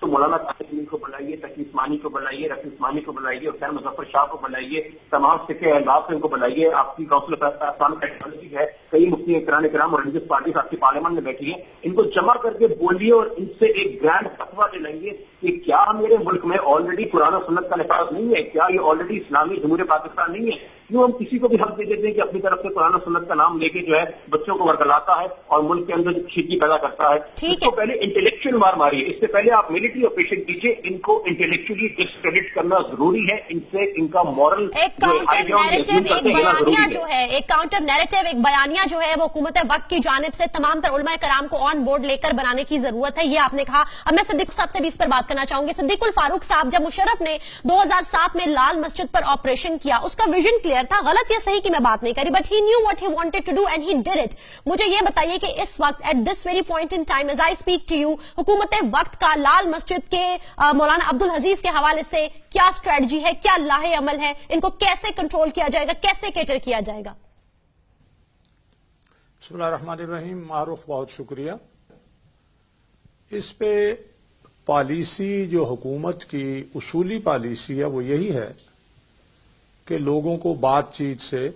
تو مولانا طاہر کو بلائیے, تقی عثمانی کو بلائیے, رفیع عثمانی کو بلائیے, حسین مظفر شاہ کو بلائیے, تمام فقہ احباب سے ان کو بلائیے. آپ کی کونسل آف اسلامک ٹیکنالوجی ہے, کئی مفتی کرام اور ریلیجس پارٹیز آپ کی پارلیمنٹ میں بیٹھی ہیں, ان کو جمع کر کے بولیے اور ان سے ایک گرینڈ فتویٰ دلائیے کہ کیا میرے ملک میں آلریڈی قرآن و سنت کا نفاذ نہیں ہے, کیا یہ آلریڈی اسلامی جمہوریہ پاکستان نہیں ہے. کیوں ہم کسی کو بھی حق دے دیتے ہیں کہ اپنی طرف سے قرآن و سنت کا نام لے کے جو ہے بچوں کو ورگلاتا ہے اور ملک کے اندر کھیتی پیدا کرتا ہے. اس کو پہلے انٹلیکچوئل مار ماری ہے, اس سے پہلے آپ ملٹری آپریشن کیجیے. ان کو انٹلیکچولی ڈسکریڈٹ کرنا ضروری ہے, ان سے ان کا مورل ایک بیانیہ جو ہے, ایک کاؤنٹر نیریٹو, ایک بیانیہ جو ہے وہ حکومت وقت کی جانب سے تمام تر علماء کرام کو آن بورڈ لے کر بنانے کی ضرورت ہے, یہ آپ نے کہا. اب میں صدیق صاحب سے بھی اس پر بات کرنا چاہوں گی. صدیق الفاروق صاحب, جب مشرف نے 2007 میں لال مسجد پر آپریشن کیا, اس کا ویژن کلیئر تھا, غلط یا صحیح کی میں بات نہیں کری, but he knew what he wanted to do and he did it. مجھے یہ بتائیے کہ اس وقت at this very point in time as I speak to you, حکومت وقت کا لال مسجد کے مولانا عبدالعزیز کے حوالے سے کیا اسٹریٹجی ہے, کیا لاہ عمل ہے, ان کو کیسے کنٹرول کیا جائے گا, کیسے کیٹر کیا جائے گا؟ بسم اللہ الرحمن الرحیم. معروف, بہت شکریہ. اس پہ پالیسی جو حکومت کی اصولی پالیسی ہے وہ یہی ہے کہ لوگوں کو بات چیت سے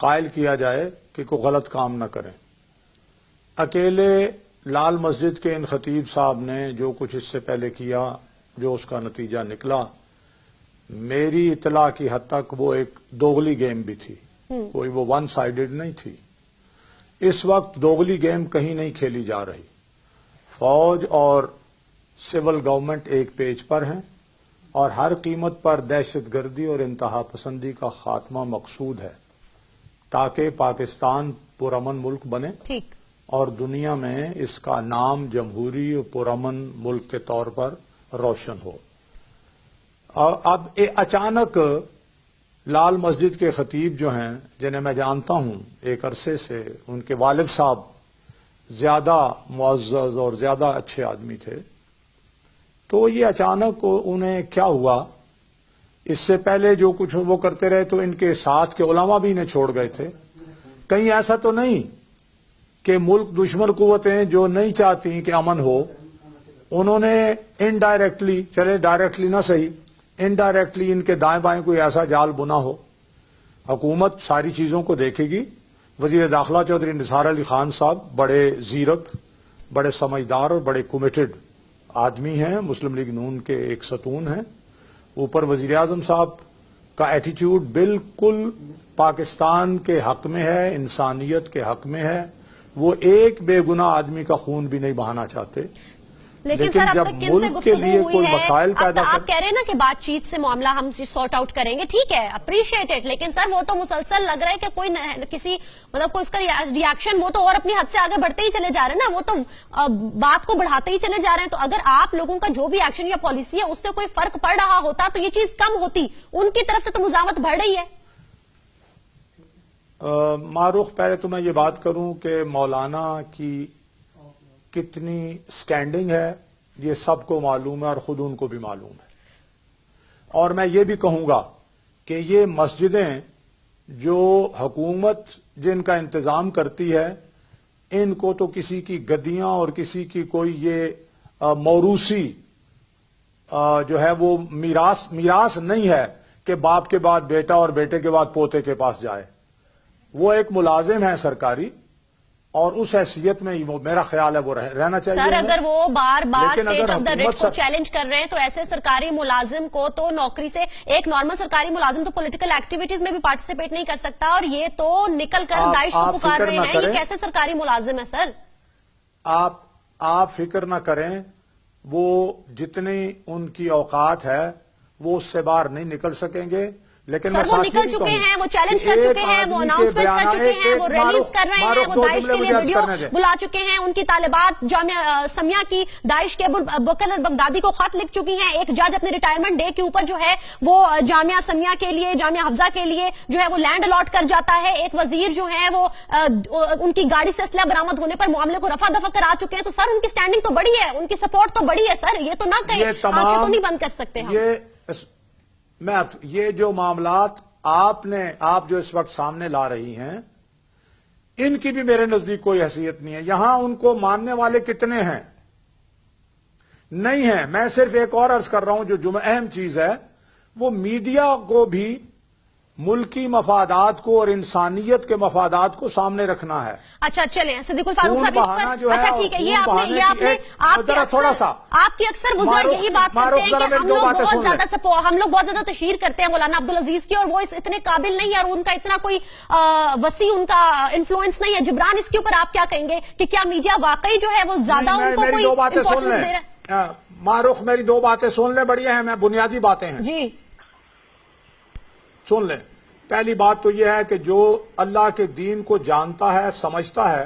قائل کیا جائے کہ کوئی غلط کام نہ کریں. اکیلے لال مسجد کے ان خطیب صاحب نے جو کچھ اس سے پہلے کیا, جو اس کا نتیجہ نکلا, میری اطلاع کی حد تک وہ ایک دوغلی گیم بھی تھی, کوئی وہ ون سائیڈڈ نہیں تھی. اس وقت دوغلی گیم کہیں نہیں کھیلی جا رہی. فوج اور سول گورنمنٹ ایک پیج پر ہیں اور ہر قیمت پر دہشت گردی اور انتہا پسندی کا خاتمہ مقصود ہے تاکہ پاکستان پرامن ملک بنے اور دنیا میں اس کا نام جمہوری اور پرامن ملک کے طور پر روشن ہو. اب اچانک لال مسجد کے خطیب جو ہیں, جنہیں میں جانتا ہوں ایک عرصے سے, ان کے والد صاحب زیادہ معزز اور زیادہ اچھے آدمی تھے, تو یہ اچانک انہیں کیا ہوا؟ اس سے پہلے جو کچھ وہ کرتے رہے تو ان کے ساتھ کے علماء بھی انہیں چھوڑ گئے تھے. کہیں ایسا تو نہیں کہ ملک دشمن قوتیں جو نہیں چاہتی کہ امن ہو, انہوں نے انڈائریکٹلی, چلے ڈائریکٹلی نہ صحیح, انڈائریکٹلی ان کے دائیں بائیں کوئی ایسا جال بنا ہو؟ حکومت ساری چیزوں کو دیکھے گی. وزیر داخلہ چودھری نثار علی خان صاحب بڑے زیرک, بڑے سمجھدار اور بڑے کمیٹڈ آدمی ہیں, مسلم لیگ نون کے ایک ستون ہیں. اوپر وزیر اعظم صاحب کا ایٹیٹیوڈ بالکل پاکستان کے حق میں ہے, انسانیت کے حق میں ہے. وہ ایک بے گناہ آدمی کا خون بھی نہیں بہانا چاہتے. لیکن جب ملک کے لیے کوئی مسائل پیدا آپ کہہ رہے ہیں نا کہ بات چیت سے معاملہ ہم سارٹ آؤٹ کریں گے, ٹھیک ہے, اپریشیٹڈ, لیکن سر وہ تو مسلسل لگ رہا ہے کہ کوئی کسی مطلب کوئی اس کا ریاکشن, وہ تو اور اپنی حد سے آگے بڑھتے ہی چلے جا رہے ہیں نا, وہ تو بات کو بڑھاتے ہی چلے جا رہے ہیں. تو اگر آپ لوگوں کا جو بھی ایکشن یا پالیسی ہے اس سے کوئی فرق پڑ رہا ہوتا تو یہ چیز کم ہوتی, ان کی طرف سے تو مزاحمت بڑھ رہی ہے. معروف, پہلے تو میں یہ بات کروں کہ مولانا کی کتنی سٹینڈنگ ہے یہ سب کو معلوم ہے اور خود ان کو بھی معلوم ہے. اور میں یہ بھی کہوں گا کہ یہ مسجدیں جو حکومت جن کا انتظام کرتی ہے, ان کو تو کسی کی گدیاں اور کسی کی کوئی یہ موروثی جو ہے وہ میراث نہیں ہے کہ باپ کے بعد بیٹا اور بیٹے کے بعد پوتے کے پاس جائے. وہ ایک ملازم ہے سرکاری, اور اس حیثیت میں میرا خیال ہے وہ رہنا چاہیے. سر اگر وہ بار بار اسٹیٹ آف دا ریٹ کو چیلنج کر رہے ہیں تو ایسے سرکاری ملازم کو تو نوکری سے, ایک نارمل سرکاری ملازم تو پولیٹیکل ایکٹیویٹیز میں بھی پارٹیسپیٹ نہیں کر سکتا, اور یہ تو نکل کر داعش کو پکار رہے ہیں. یہ کیسے سرکاری ملازم ہے سر؟ آپ فکر نہ کریں, وہ جتنی ان کی اوقات ہے وہ اس سے باہر نہیں نکل سکیں گے. لیکن وہ نکل چکے ہیں, وہ چیلنج کر چکے ہیں, وہ اناؤنسمنٹ کر چکے ہیں, وہ ریلیز کر رہے ہیں, وہ داعش کے لیے ویڈیو بلا چکے ہیں. ان کی طالبات جامعہ سمیہ کی داعش کے بکر البغدادی کو خط لکھ چکی ہیں. ایک جج اپنے ریٹائرمنٹ ڈے کے اوپر جو ہے وہ جامعہ سمیہ کے لیے, جامعہ حفظہ کے لیے جو ہے وہ لینڈ الاٹ کر جاتا ہے. ایک وزیر جو ہے وہ ان کی گاڑی سے اسلحہ برآمد ہونے پر معاملے کو رفع دفع کرا چکے ہیں. تو سر ان کی سٹینڈنگ تو بڑی ہے, ان کی سپورٹ تو بڑی ہے سر, یہ تو نہ کہیں آنکھیں تو نہیں بند کر سکتے ہم. یہ جو معاملات آپ جو اس وقت سامنے لا رہی ہیں, ان کی بھی میرے نزدیک کوئی حیثیت نہیں ہے. یہاں ان کو ماننے والے کتنے ہیں, نہیں ہے. میں صرف ایک اور عرض کر رہا ہوں جو اہم چیز ہے وہ میڈیا کو بھی ملکی مفادات کو اور انسانیت کے مفادات کو سامنے رکھنا ہے. اچھا چلیں صدیق الفاروق صاحب اچھا ٹھیک ہے, یہ آپ نے تھوڑا سا آپ کی اکثر بزرگ یہی بات کرتے ہیں کہ ہم لوگ بہت زیادہ تشہیر کرتے ہیں مولانا عبدالعزیز کی, اور وہ اتنے قابل نہیں ہے اور ان کا اتنا کوئی وسیع ان کا انفلوئنس نہیں ہے. جبران اس کے اوپر آپ کیا کہیں گے کہ کیا میڈیا واقعی جو ہے وہ زیادہ ان کو کوئی امپورٹنس دے رہا ہے؟ معروف میری دو باتیں سن لیں, بڑی ہیں, میں بنیادی باتیں ہیں جی سن لیں. پہلی بات تو یہ ہے کہ جو اللہ کے دین کو جانتا ہے سمجھتا ہے,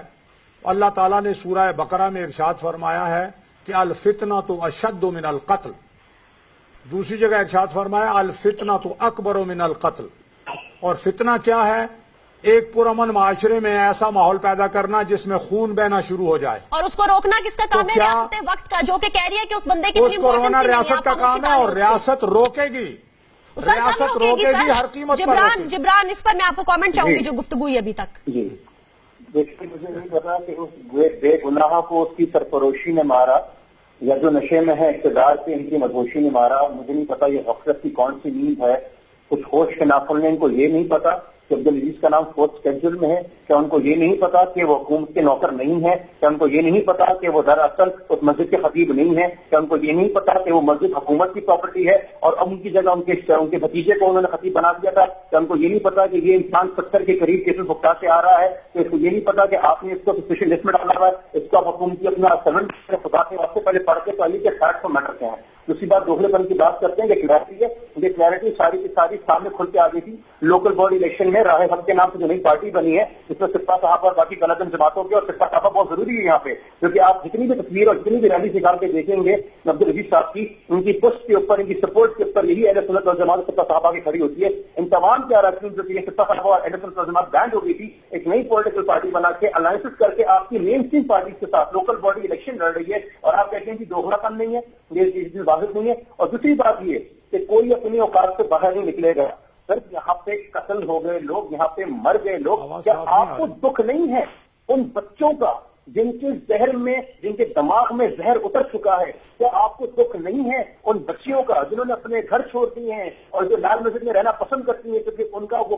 اللہ تعالیٰ نے سورہ بقرہ میں ارشاد فرمایا ہے کہ الفتنۃ اشد من القتل. دوسری جگہ ارشاد فرمایا الفتنۃ اکبر من القتل. اور فتنہ کیا ہے؟ ایک پرامن معاشرے میں ایسا ماحول پیدا کرنا جس میں خون بہنا شروع ہو جائے, اور اس کو روکنا کس کا کام ہے؟ ریاست وقت کا, جو کہ کہہ رہی ہے کہ اس بندے کی اس کو روکنا ریاست کا کام ہے, اور ریاست روکے گی, ریاست روکے گی ہر قیمت پر. جبران اس پر میں آپ کو کامنٹ چاہوں گی جو گفتگو ہوئی ابھی تک. جی دیکھیے, مجھے نہیں پتا کہ اس بے گناہ کو اس کی سرفروشی نے مارا یا جو نشے میں ہے اقتدار سے ان کی مدہوشی نے مارا. مجھے نہیں پتا یہ غفلت کی کون سی نیند ہے. کچھ ہوش کے ناخن نے ان کو یہ نہیں پتا کہ عبدالعزیز کا نام فورتھ اسکیڈول میں ہے, کیا ان کو یہ نہیں پتا کہ وہ حکومت کے نوکر نہیں ہے, کیا ان کو یہ نہیں پتا کہ وہ دراصل اس مسجد کے خطیب نہیں ہے, کیا ان کو یہ نہیں پتا کہ وہ مسجد حکومت کی پراپرٹی ہے اور اب ان کی جگہ ان کے بھتیجے کو انہوں نے خطیب بنا دیا تھا, کیا ان کو یہ نہیں پتا کہ یہ انسان 70 کے قریب کیسز بھگتا سے آ رہا ہے, تو اس کو یہ نہیں پتا کہ آپ نے اس کو اسپیشل لسٹ میں ڈالا ہوا ہے, اس کو حکومتی اپنا سمن خدا کے واسطے پہلے پڑھ کے چاہیے کہ فیکٹ کو میٹر کیا ہے. دوسری بات دوسرے پن کی بات کرتے ہیں کہ کلیئرٹی ہے, یہ کلیئرٹی ساری کی ساری سامنے کھل کے آ گئی تھی لوکل باڈی الیکشن میں. راہ حق کے نام سے جو نئی پارٹی بنی ہے اس میں سپاہ صاحب اور باقی غلط جماعتوں کے, اور سپاہ صاحبہ بہت ضروری ہے یہاں پہ, کیونکہ آپ جتنی بھی تصویر اور جتنی بھی ریلی نکال کے دیکھیں گے عبدالعزیز صاحب کی, ان کی پشت کے اوپر, ان کی سپورٹ کے اوپر یہی اہل سنت والجماعت سپاہ صاحبہ کی کھڑی ہوتی ہے. ان تمام کے اراکین جو کہ سپاہ صاحبہ اور اہل سنت والجماعت بینڈ ہو گئی تھی, ایک نئی پولیٹیکل پارٹی بنا کے الائنسز کر کے آپ کی مین اسٹریم پارٹی کے ساتھ لوکل باڈی الیکشن لڑ رہی ہے, اور آپ کہتے ہیں کہ دوہرا پن نہیں ہے, یہ چیز واضح نہیں ہے. اور دوسری بات یہ کہ کوئی اپنی اوقات سے باہر نہیں نکلے گا. سر یہاں پہ قتل ہو گئے لوگ, یہاں پہ مر گئے لوگ, کیا آپ کو دکھ نہیں ہے ان بچوں کا جن کے ذہن میں, جن کے دماغ میں زہر اتر چکا ہے؟ کیا آپ کو دکھ نہیں ہے ان بچیوں کا جنہوں نے اپنے گھر چھوڑ دیے ہیں اور جو لال مسجد میں رہنا پسند کرتی ہیں کیونکہ ان کا وہ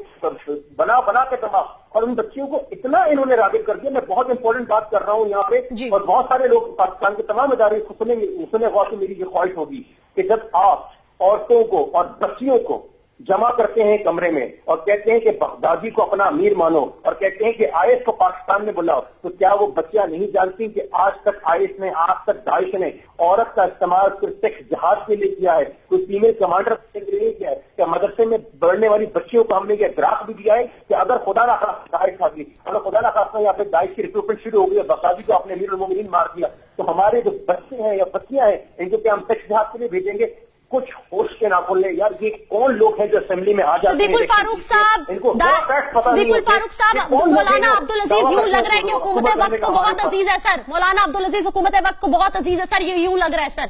بنا کے دماغ, اور ان بچیوں کو اتنا انہوں نے راغب کر دیا. میں بہت امپورٹنٹ بات کر رہا ہوں یہاں پہ, اور بہت سارے لوگ پاکستان کے تمام ادارے اس کو سنے غور سے میری یہ خواہش ہوگی کہ جب آپ عورتوں کو اور بچیوں کو جمع کرتے ہیں کمرے میں اور کہتے ہیں کہ بغدادی کو اپنا امیر مانو اور کہتے ہیں کہ آئیس کو پاکستان میں بلاؤ, تو کیا وہ بچیاں نہیں جانتی کہ آج تک آئیس نے, آج تک داعش نے عورت کا استعمال صرف سیکس جہاد کے لیے کیا ہے, کوئی فیمیل کمانڈر کے لیے کیا ہے؟ کیا مدرسے میں بڑھنے والی بچیوں کو ہم نے یہ گراف بھی دیا ہے کہ اگر خدا نہ خاصہ داعش آ گئی, اگر خدا نہ خاصہ یہاں پہ داعش کی ریکروٹمنٹ شروع ہو گئی اور بغدادی کو اپنے امیر المومنین مار دیا, تو ہمارے جو بچے ہیں یا بچیاں ہیں ان کو کیا ہم سیکس جہاد کے لیے بھیجیں گے؟ کچھ ہوش کے ناخن لے یار, یہ کون لوگ ہیں جو اسمبلی میں آ جاتے ہیں؟ صدیق الفاروق صاحب مولانا عبدالعزیز یوں لگ رہا ہے کہ حکومت وقت کو بہت عزیز ہے سر, مولانا عبدالعزیز حکومت وقت کو بہت عزیز ہے سر, یہ یوں لگ رہا ہے سر.